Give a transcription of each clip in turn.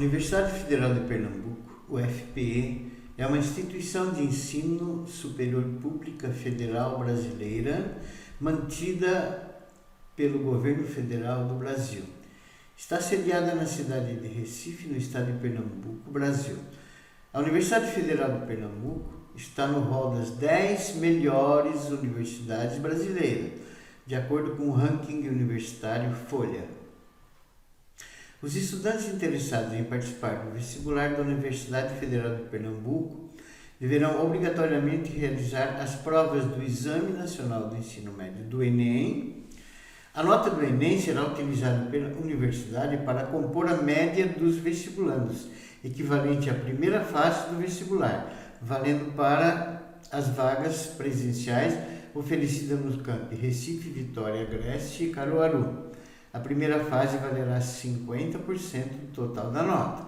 Universidade Federal de Pernambuco, UFPE, é uma instituição de ensino superior pública federal brasileira mantida pelo Governo Federal do Brasil. Está sediada na cidade de Recife, no estado de Pernambuco, Brasil. A Universidade Federal de Pernambuco está no rol das 10 melhores universidades brasileiras, de acordo com o ranking universitário Folha. Os estudantes interessados em participar do vestibular da Universidade Federal de Pernambuco deverão obrigatoriamente realizar as provas do Exame Nacional do Ensino Médio, do Enem. A nota do Enem será utilizada pela universidade para compor a média dos vestibulandos, equivalente à primeira fase do vestibular, valendo para as vagas presenciais oferecidas nos campos Recife, Vitória, Agreste e Caruaru. A primeira fase valerá 50% do total da nota.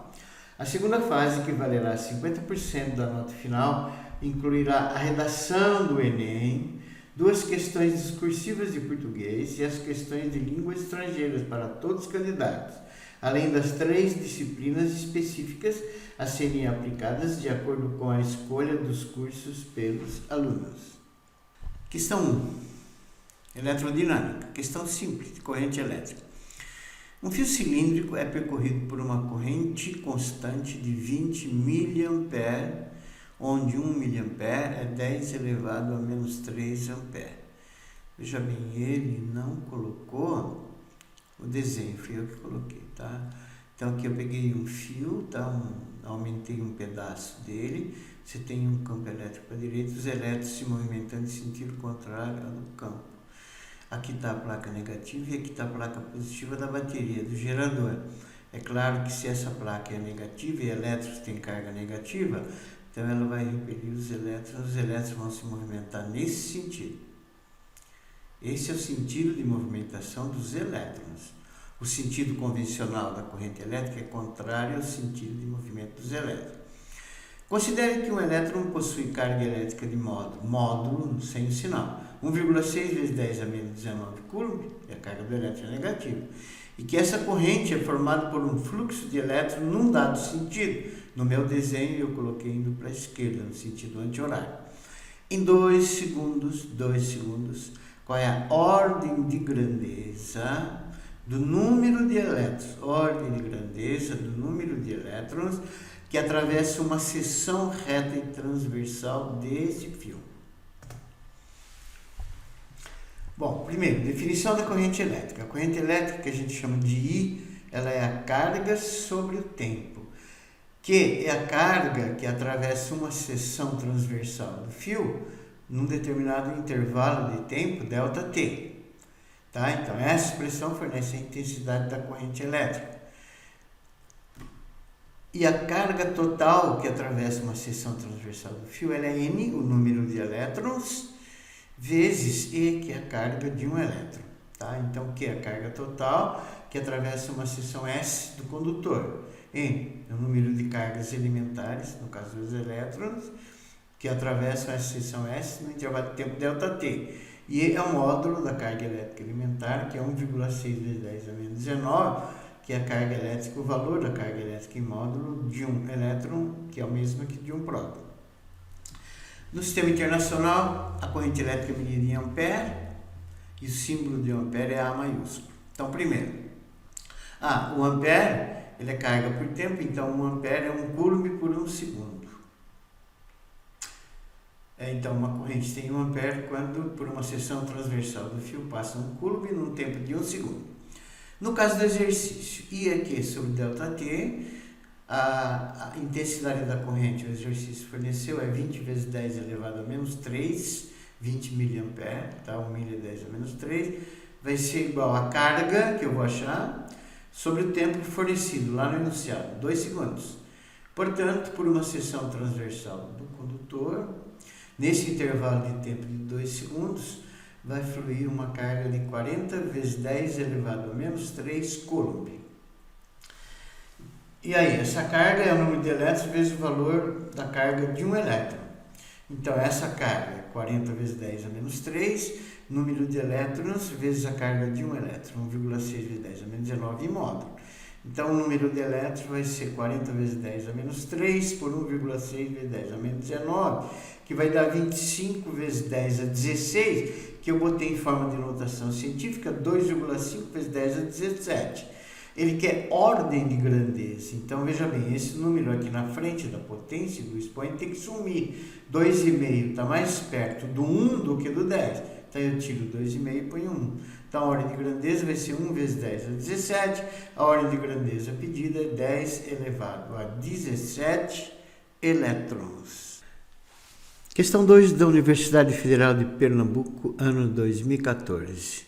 A segunda fase, que valerá 50% da nota final, incluirá a redação do Enem, 2 questões discursivas de português e as questões de línguas estrangeiras para todos os candidatos, além das 3 disciplinas específicas a serem aplicadas de acordo com a escolha dos cursos pelos alunos. Questão 1. Eletrodinâmica. Questão simples de corrente elétrica. Um fio cilíndrico é percorrido por uma corrente constante de 20 mA, onde 1 mA é 10 elevado a menos 3 A. Veja bem, ele não colocou o desenho, fui eu que coloquei, tá? Então aqui eu peguei um fio, tá? Aumentei um pedaço dele, você tem um campo elétrico para a direita, os elétrons se movimentando em sentido contrário ao campo. Aqui está a placa negativa e aqui está a placa positiva da bateria, do gerador. É claro que se essa placa é negativa e elétrons têm carga negativa, então ela vai repelir os elétrons vão se movimentar nesse sentido. Esse é o sentido de movimentação dos elétrons. O sentido convencional da corrente elétrica é contrário ao sentido de movimento dos elétrons. Considere que um elétron possui carga elétrica de módulo sem o sinal, 1,6 vezes 10 a menos 19 coulomb, é a carga do elétron negativa, e que essa corrente é formada por um fluxo de elétrons num dado sentido. No meu desenho eu coloquei indo para a esquerda, no sentido anti-horário. Em 2 segundos, qual é a ordem de grandeza do número de elétrons? Ordem de grandeza do número de elétrons que atravessa uma seção reta e transversal desse fio. Bom, primeiro, definição da corrente elétrica. A corrente elétrica, que a gente chama de I, ela é a carga sobre o tempo, que é a carga que atravessa uma seção transversal do fio num determinado intervalo de tempo, ΔT. Tá? Então, essa expressão fornece a intensidade da corrente elétrica. E a carga total que atravessa uma seção transversal do fio, ela é N, o número de elétrons, vezes E, que é a carga de um elétron. Tá? Então, que é a carga total que atravessa uma seção S do condutor. N é o número de cargas elementares, no caso dos elétrons, que atravessam essa seção S no intervalo de tempo ΔT. E E é o módulo da carga elétrica elementar, que é 1,6 vezes 10 a menos 19, que é a carga elétrica, o valor da carga elétrica em módulo de um elétron, que é o mesmo que de um próton. No sistema internacional, a corrente elétrica é medida em ampere, e o símbolo de ampere é A maiúsculo. Então, primeiro, o ampere, ele é carga por tempo, então 1 ampere é 1 coulomb por 1 segundo. Então, uma corrente tem 1 ampere quando, por uma seção transversal do fio, passa 1 coulomb num tempo de 1 segundo. No caso do exercício, I é Q sobre ΔT, a intensidade da corrente, o exercício forneceu, é 20 vezes 10 elevado a menos 3, 20 mA, tá? 1 milha 10 a menos 3, vai ser igual a carga, que eu vou achar, sobre o tempo fornecido lá no enunciado, 2 segundos. Portanto, por uma seção transversal do condutor, nesse intervalo de tempo de 2 segundos, vai fluir uma carga de 40 vezes 10 elevado a menos 3 coulomb. E aí, essa carga é o número de elétrons vezes o valor da carga de um elétron. Então, essa carga é 40 vezes 10 a menos 3, número de elétrons vezes a carga de um elétron, 1,6 vezes 10 a menos 19 em módulo. Então, o número de elétrons vai ser 40 vezes 10 a menos 3 por 1,6 vezes 10 a menos 19, que vai dar 25 vezes 10 a 16, que eu botei em forma de notação científica, 2,5 vezes 10 a 17. Ele quer ordem de grandeza. Então, veja bem, esse número aqui na frente da potência do expoente tem que sumir. 2,5 está mais perto do 1 do que do 10. Então, eu tiro 2,5 e ponho 1. Então, a ordem de grandeza vai ser 1 vezes 10 a 17. A ordem de grandeza pedida é 10 elevado a 17 elétrons. Questão 2 da Universidade Federal de Pernambuco, ano 2014.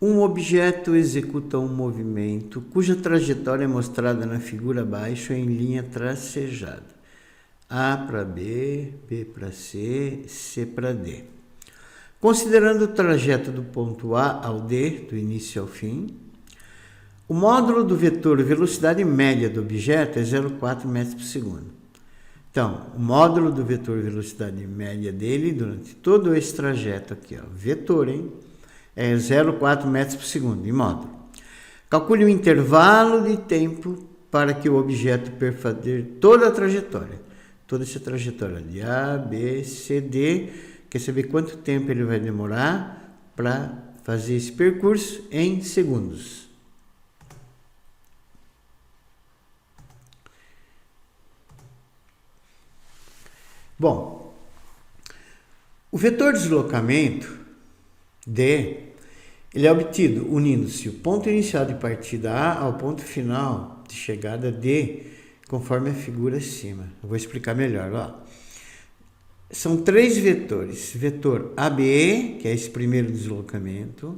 Um objeto executa um movimento cuja trajetória é mostrada na figura abaixo em linha tracejada. A para B, B para C, C para D. Considerando o trajeto do ponto A ao D, do início ao fim, o módulo do vetor velocidade média do objeto é 0,4 metros por segundo. Então, o módulo do vetor velocidade média dele, durante todo esse trajeto aqui, ó, vetor, hein? É 0,4 metros por segundo, em módulo. Calcule o intervalo de tempo para que o objeto percorra toda a trajetória. Toda essa trajetória de A, B, C, D. Quer saber quanto tempo ele vai demorar para fazer esse percurso em segundos. Bom, o vetor deslocamento D, ele é obtido unindo-se o ponto inicial de partida A ao ponto final de chegada D, conforme a figura acima. Eu vou explicar melhor, ó. São 3 vetores. Vetor AB, que é esse primeiro deslocamento.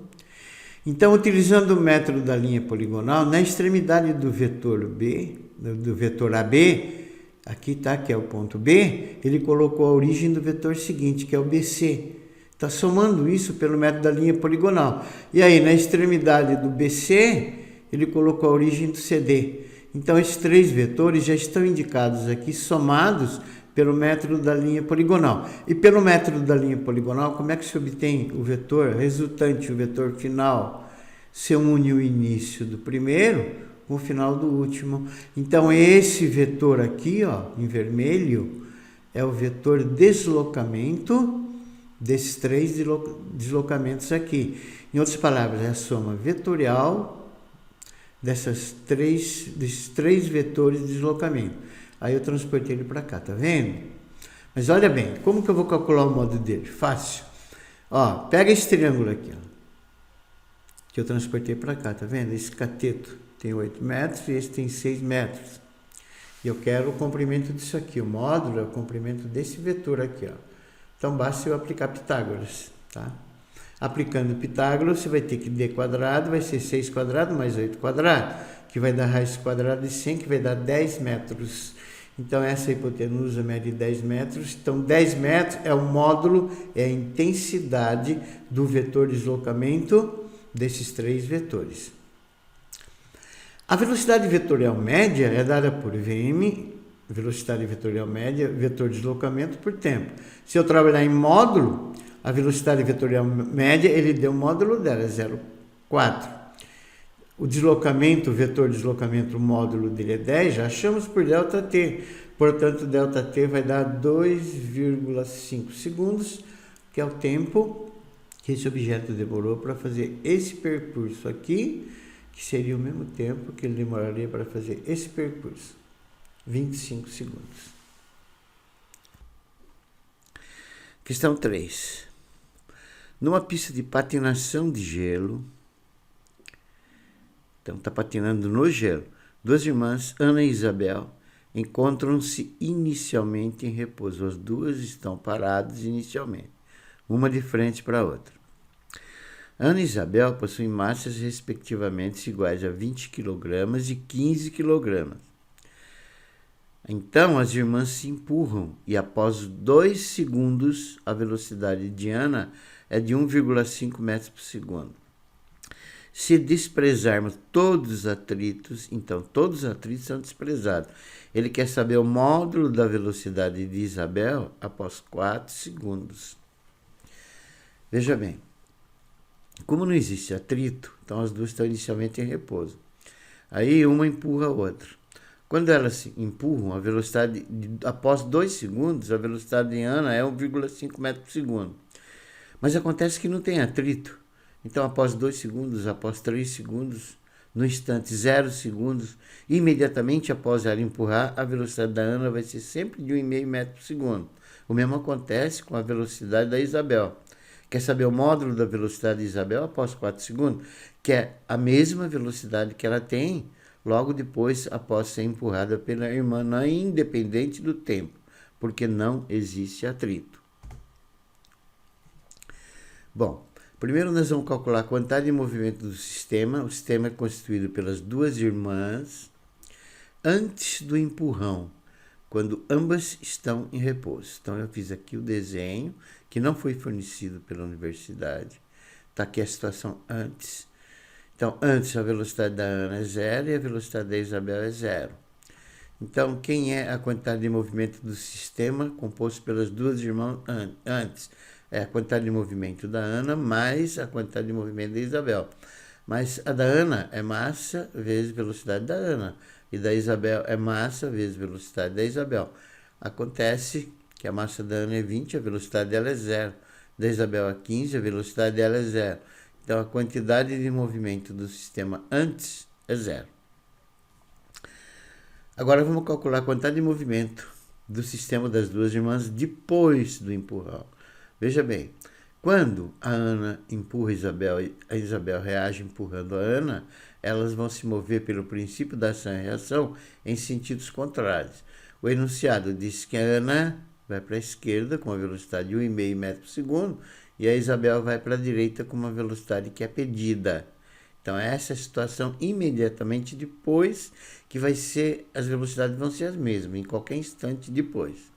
Então, utilizando o método da linha poligonal, na extremidade do vetor B, do vetor AB, aqui está, que é o ponto B, ele colocou a origem do vetor seguinte, que é o BC. Está somando isso pelo método da linha poligonal. E aí, na extremidade do BC, ele colocou a origem do CD. Então, esses 3 vetores já estão indicados aqui, somados pelo método da linha poligonal. E pelo método da linha poligonal, como é que se obtém o vetor resultante, o vetor final? Se une o início do primeiro com o final do último. Então, esse vetor aqui, ó, em vermelho, é o vetor deslocamento desses 3 deslocamentos aqui. Em outras palavras, é a soma vetorial desses 3 vetores de deslocamento. Aí eu transportei ele para cá, tá vendo? Mas olha bem, como que eu vou calcular o modo dele? Fácil. Ó, pega esse triângulo aqui, ó, que eu transportei para cá, tá vendo? Esse cateto tem 8 metros e esse tem 6 metros. E eu quero o comprimento disso aqui. O módulo é o comprimento desse vetor aqui, ó. Então, basta eu aplicar Pitágoras, tá? Aplicando Pitágoras, você vai ter que D quadrado, vai ser 6 quadrado mais 8 quadrado, que vai dar raiz quadrada de 100, que vai dar 10 metros. Então, essa hipotenusa mede 10 metros. Então, 10 metros é o módulo, é a intensidade do vetor deslocamento desses 3 vetores. A velocidade vetorial média é dada por Vm, velocidade vetorial média, vetor deslocamento por tempo. Se eu trabalhar em módulo, a velocidade vetorial média, ele deu o módulo dela, é 0,4. O deslocamento, o vetor deslocamento, o módulo dele é 10, já achamos por ΔT. Portanto, ΔT vai dar 2,5 segundos, que é o tempo que esse objeto demorou para fazer esse percurso aqui, que seria o mesmo tempo que ele demoraria para fazer esse percurso, 25 segundos. Questão 3. Numa pista de patinação de gelo, então está patinando no gelo, 2 irmãs, Ana e Isabel, encontram-se inicialmente em repouso. As 2 estão paradas inicialmente, uma de frente para a outra. Ana e Isabel possuem massas respectivamente iguais a 20 kg e 15 kg. Então, as irmãs se empurram e após 2 segundos, a velocidade de Ana é de 1,5 metros por segundo. Se desprezarmos todos os atritos, então todos os atritos são desprezados. Ele quer saber o módulo da velocidade de Isabel após 4 segundos. Veja bem, como não existe atrito, então as 2 estão inicialmente em repouso. Aí uma empurra a outra. Quando elas se empurram, a velocidade, após 2 segundos, a velocidade de Ana é 1,5 metros por segundo. Mas acontece que não tem atrito. Então, após 2 segundos, após 3 segundos, no instante 0 segundos, imediatamente após ela empurrar, a velocidade da Ana vai ser sempre de 1,5 metro por segundo. O mesmo acontece com a velocidade da Isabel. Quer saber o módulo da velocidade de Isabel após 4 segundos? Que é a mesma velocidade que ela tem logo depois, após ser empurrada pela irmã, não, independente do tempo, porque não existe atrito. Bom, primeiro nós vamos calcular a quantidade de movimento do sistema. O sistema é constituído pelas duas irmãs antes do empurrão, quando ambas estão em repouso. Então eu fiz aqui o desenho, que não foi fornecido pela universidade. Está aqui a situação antes. Então, antes a velocidade da Ana é 0 e a velocidade da Isabel é 0. Então, quem é a quantidade de movimento do sistema composto pelas duas irmãs antes? É a quantidade de movimento da Ana mais a quantidade de movimento da Isabel. Mas a da Ana é massa vezes velocidade da Ana. E da Isabel é massa vezes velocidade da Isabel. Acontece que a massa da Ana é 20, a velocidade dela é 0. Da Isabel é 15, a velocidade dela é 0. Então, a quantidade de movimento do sistema antes é 0. Agora, vamos calcular a quantidade de movimento do sistema das duas irmãs depois do empurrão. Veja bem, quando a Ana empurra a Isabel reage empurrando a Ana, elas vão se mover pelo princípio da ação e reação em sentidos contrários. O enunciado diz que a Ana vai para a esquerda com a velocidade de 1,5 metro por segundo e a Isabel vai para a direita com uma velocidade que é pedida. Então, essa é a situação imediatamente depois, que as velocidades vão ser as mesmas, em qualquer instante depois.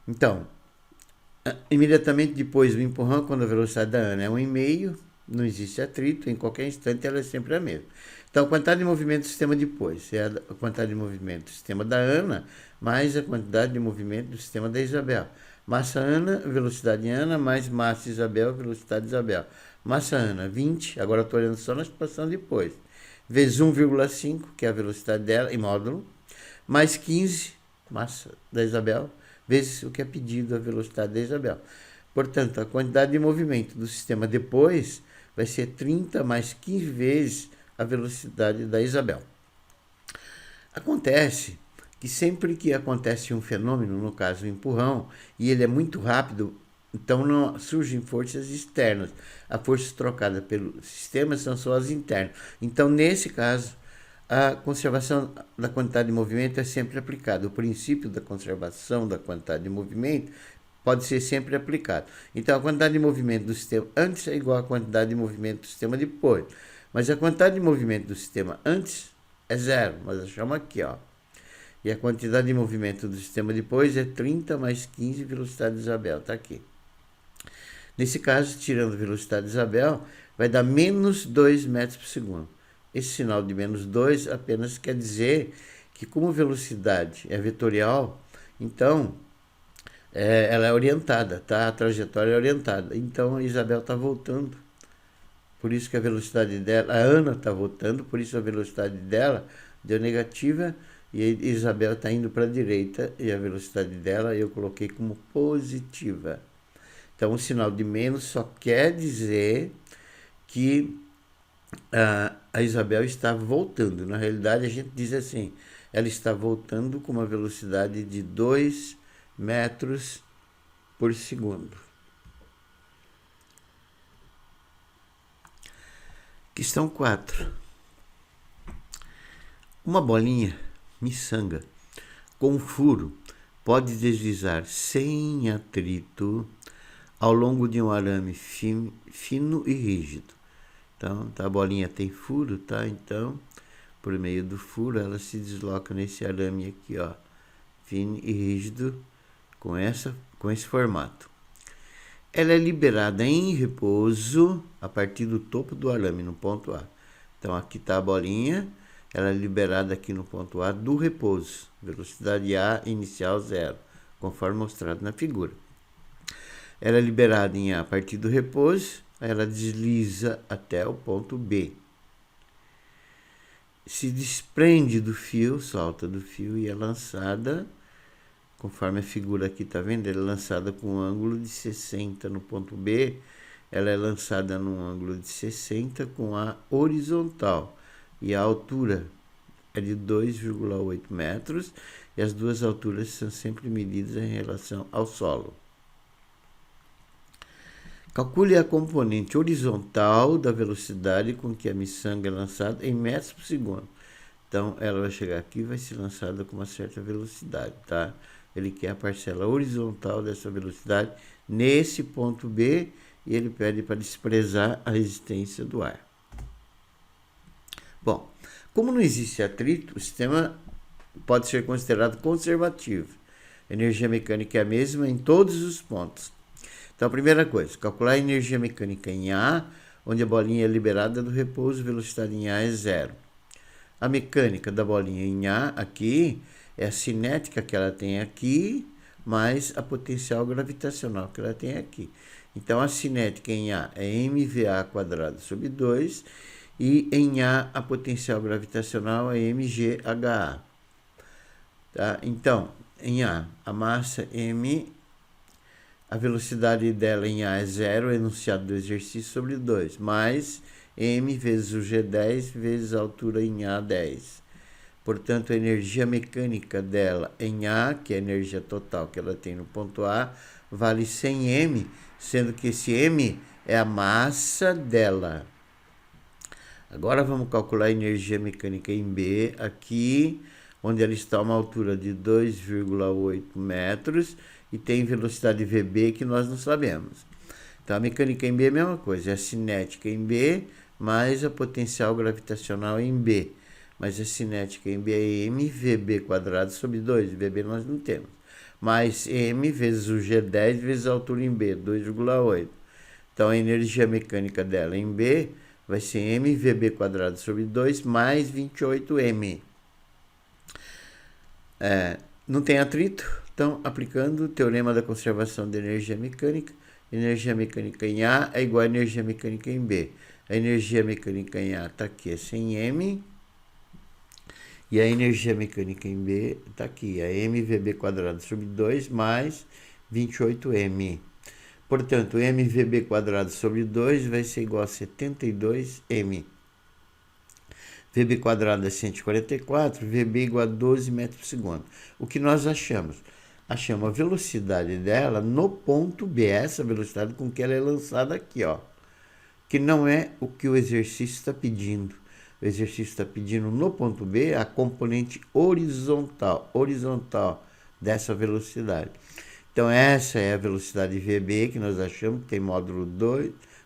Então, imediatamente depois do empurrão, quando a velocidade da Ana é 1,5, não existe atrito, em qualquer instante ela é sempre a mesma. Então, a quantidade de movimento do sistema depois é a quantidade de movimento do sistema da Ana mais a quantidade de movimento do sistema da Isabel. Massa Ana, velocidade Ana, mais massa Isabel, velocidade Isabel. Massa Ana, 20, agora estou olhando só na situação depois, vezes 1,5, que é a velocidade dela, em módulo, mais 15, massa da Isabel, vezes o que é pedido, a velocidade da Isabel. Portanto, a quantidade de movimento do sistema depois vai ser 30 mais 15 vezes a velocidade da Isabel. Acontece que sempre que acontece um fenômeno, no caso o empurrão, e ele é muito rápido, então não surgem forças externas. As forças trocadas pelo sistema são só as internas. Então, nesse caso, a conservação da quantidade de movimento é sempre aplicada. O princípio da conservação da quantidade de movimento pode ser sempre aplicado. Então, a quantidade de movimento do sistema antes é igual à quantidade de movimento do sistema depois. Mas a quantidade de movimento do sistema antes é 0, mas eu chamo aqui, ó. E a quantidade de movimento do sistema depois é 30 mais 15 velocidade de Isabel, está aqui. Nesse caso, tirando a velocidade de Isabel, vai dar menos 2 metros por segundo. Esse sinal de menos 2 apenas quer dizer que, como velocidade é vetorial, então ela é orientada, tá? A trajetória é orientada. Então, a Isabel está voltando. Por isso que a velocidade dela, a Ana está voltando, por isso a velocidade dela deu negativa e a Isabel está indo para a direita e a velocidade dela eu coloquei como positiva. Então, o sinal de menos só quer dizer que a Isabel está voltando. Na realidade, a gente diz assim, ela está voltando com uma velocidade de 2 metros por segundo. Questão 4. Uma bolinha miçanga com um furo pode deslizar sem atrito ao longo de um arame fino e rígido. Então, a bolinha tem furo, tá? Então, por meio do furo, ela se desloca nesse arame aqui, ó, fino e rígido, com esse formato. Ela é liberada em repouso a partir do topo do arame, no ponto A. Então, aqui está a bolinha, ela é liberada aqui no ponto A do repouso. Velocidade A inicial 0, conforme mostrado na figura. Ela é liberada em A partir do repouso, ela desliza até o ponto B. se desprende do fio, solta do fio e é lançada, conforme a figura aqui está vendo, ela é lançada com um ângulo de 60 no ponto B, ela é lançada num ângulo de 60 com a horizontal e a altura é de 2,8 metros e as duas alturas são sempre medidas em relação ao solo. Calcule a componente horizontal da velocidade com que a miçanga é lançada em metros por segundo. Então, ela vai chegar aqui e vai ser lançada com uma certa velocidade, tá? Ele quer a parcela horizontal dessa velocidade nesse ponto B e ele pede para desprezar a resistência do ar. Bom, como não existe atrito, o sistema pode ser considerado conservativo. A energia mecânica é a mesma em todos os pontos. Então, a primeira coisa, calcular a energia mecânica em A, onde a bolinha é liberada do repouso, velocidade em A é 0. A mecânica da bolinha em A aqui é a cinética que ela tem aqui, mais a potencial gravitacional que ela tem aqui. Então, a cinética em A é mva² sobre 2, e em A a potencial gravitacional é mgha. Tá? Então, em A, a massa m, a velocidade dela em A é 0, enunciado do exercício sobre 2, mais m vezes o g10 vezes a altura em A, 10. Portanto, a energia mecânica dela em A, que é a energia total que ela tem no ponto A, vale 100 m, sendo que esse m é a massa dela. Agora vamos calcular a energia mecânica em B, aqui, onde ela está a uma altura de 2,8 metros e tem velocidade VB que nós não sabemos. Então, a mecânica em B é a mesma coisa, é a cinética em B mais a potencial gravitacional em B. Mas a cinética em B é mvb² sobre 2, VB nós não temos. Mais m vezes o G10 vezes a altura em B, 2,8. Então, a energia mecânica dela em B vai ser mvb² sobre 2 mais 28m. Não tem atrito, então, aplicando o teorema da conservação de energia mecânica em A é igual a energia mecânica em B. A energia mecânica em A está aqui, é 100m, e a energia mecânica em B está aqui, é mvb² sobre 2 mais 28m. Portanto, mvb² sobre 2 vai ser igual a 72m. VB² é 144, VB igual a 12 metros por segundo. O que nós achamos? Achamos a velocidade dela no ponto B, essa velocidade com que ela é lançada aqui, ó. Que não é o que o exercício está pedindo. O exercício está pedindo no ponto B a componente horizontal dessa velocidade. Então, essa é a velocidade VB que nós achamos que tem módulo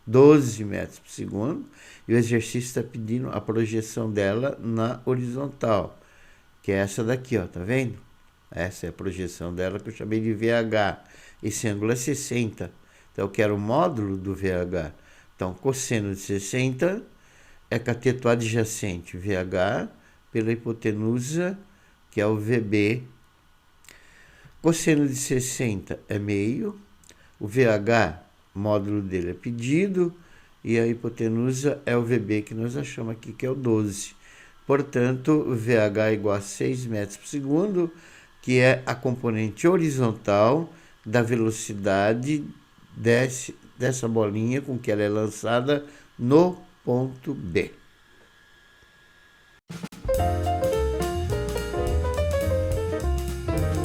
12 metros por segundo. E o exercício está pedindo a projeção dela na horizontal, que é essa daqui, ó, tá vendo? Essa é a projeção dela que eu chamei de VH. Esse ângulo é 60. Então, eu quero o módulo do VH. Então, cosseno de 60 é cateto adjacente VH pela hipotenusa, que é o VB. Cosseno de 60 é meio. O VH, módulo dele é pedido. E a hipotenusa é o VB que nós achamos aqui, que é o 12. Portanto, o VH é igual a 6 metros por segundo, que é a componente horizontal da velocidade dessa bolinha com que ela é lançada no ponto B.